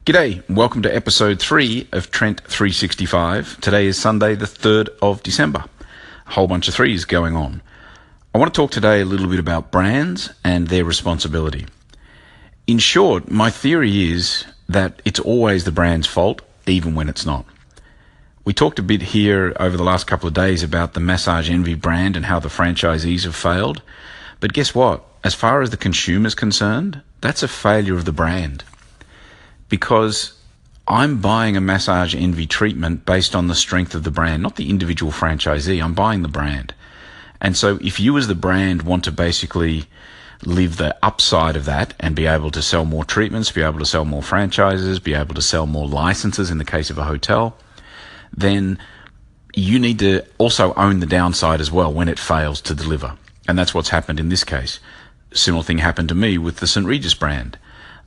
G'day, welcome to episode 3 of Trent 365. Today is Sunday the 3rd of December. A whole bunch of threes going on. I want to talk today a little bit about brands and their responsibility. In short, my theory is that it's always the brand's fault, even when it's not. We talked a bit here over the last couple of days about the Massage Envy brand and how the franchisees have failed. But guess what? As far as the consumer's concerned, that's a failure of the brand. Because I'm buying a Massage Envy treatment based on the strength of the brand, not the individual franchisee. I'm buying the brand. And so if you as the brand want to basically live the upside of that and be able to sell more treatments, be able to sell more franchises, be able to sell more licenses in the case of a hotel, then you need to also own the downside as well when it fails to deliver. And that's what's happened in this case. Similar thing happened to me with the St.Regis brand.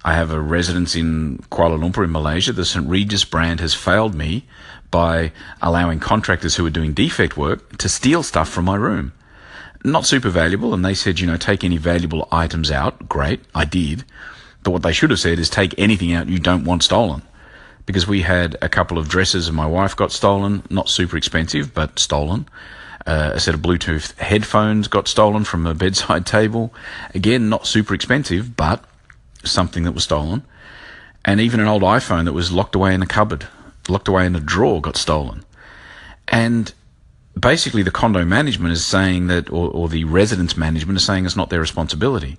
I have a residence in Kuala Lumpur in Malaysia. The St.Regis brand has failed me by allowing contractors who are doing defect work to steal stuff from my room. Not super valuable, and they said, take any valuable items out. Great, I did. But what they should have said is take anything out you don't want stolen. Because we had a couple of dresses of my wife got stolen, not super expensive, but stolen. A set of Bluetooth headphones got stolen from a bedside table. Again, not super expensive, but something that was stolen. And even an old iPhone that was locked away in a cupboard, locked away in a drawer, got stolen. And basically the condo management is saying that, or the residence management is saying it's not their responsibility.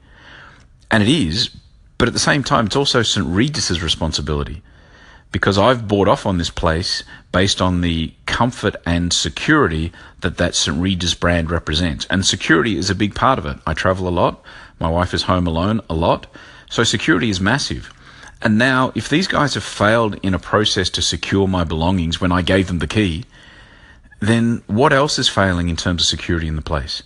And it is, but at the same time, it's also St. Regis's responsibility. Because I've bought off on this place based on the comfort and security that St. Regis brand represents. And security is a big part of it. I travel a lot. My wife is home alone a lot. So security is massive. And now, if these guys have failed in a process to secure my belongings when I gave them the key, then what else is failing in terms of security in the place?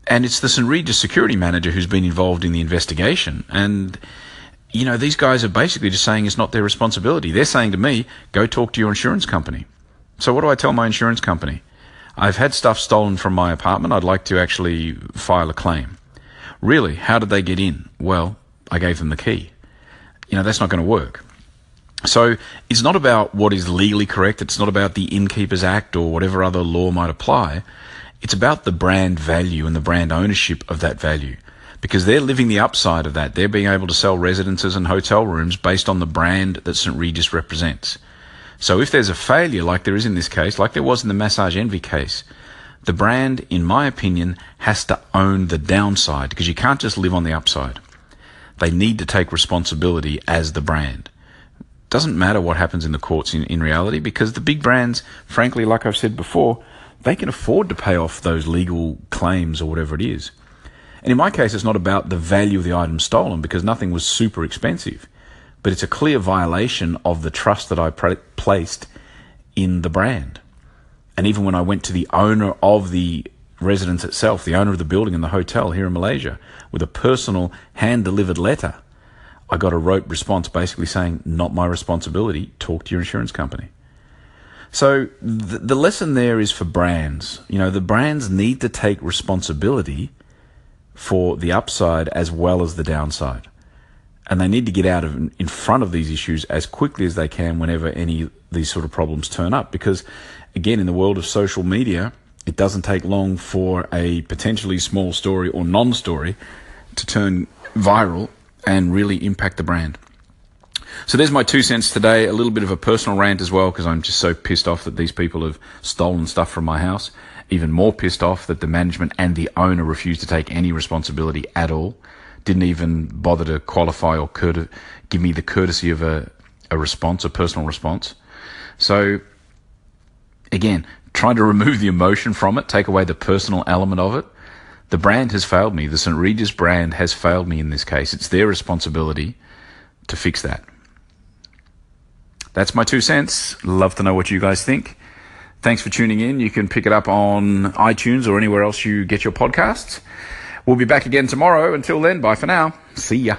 And it's the St. Regis security manager who's been involved in the investigation. And, these guys are basically just saying it's not their responsibility. They're saying to me, go talk to your insurance company. So what do I tell my insurance company? I've had stuff stolen from my apartment. I'd like to actually file a claim. Really? How did they get in? Well, I gave them the key. That's not going to work. So it's not about what is legally correct. It's not about the Innkeepers Act or whatever other law might apply. It's about the brand value and the brand ownership of that value. Because they're living the upside of that. They're being able to sell residences and hotel rooms based on the brand that St. Regis represents. So if there's a failure like there is in this case, like there was in the Massage Envy case, the brand, in my opinion, has to own the downside because you can't just live on the upside. They need to take responsibility as the brand. Doesn't matter what happens in the courts in reality because the big brands, frankly, like I've said before, they can afford to pay off those legal claims or whatever it is. And in my case, it's not about the value of the item stolen because nothing was super expensive, but it's a clear violation of the trust that I placed in the brand. And even when I went to the owner of the residence itself, the owner of the building in the hotel here in Malaysia, with a personal hand-delivered letter, I got a rote response basically saying, not my responsibility, talk to your insurance company. So the lesson there is for brands. The brands need to take responsibility for the upside as well as the downside. And they need to get out in front of these issues as quickly as they can whenever any of these sort of problems turn up. Because, again, in the world of social media, it doesn't take long for a potentially small story or non-story to turn viral and really impact the brand. So there's my 2 cents today, a little bit of a personal rant as well, because I'm just so pissed off that these people have stolen stuff from my house. Even more pissed off that the management and the owner refused to take any responsibility at all. Didn't even bother to qualify or give me the courtesy of a response, a personal response. So, again, trying to remove the emotion from it, take away the personal element of it. The brand has failed me. The St. Regis brand has failed me in this case. It's their responsibility to fix that. That's my 2 cents. Love to know what you guys think. Thanks for tuning in. You can pick it up on iTunes or anywhere else you get your podcasts. We'll be back again tomorrow. Until then, bye for now. See ya.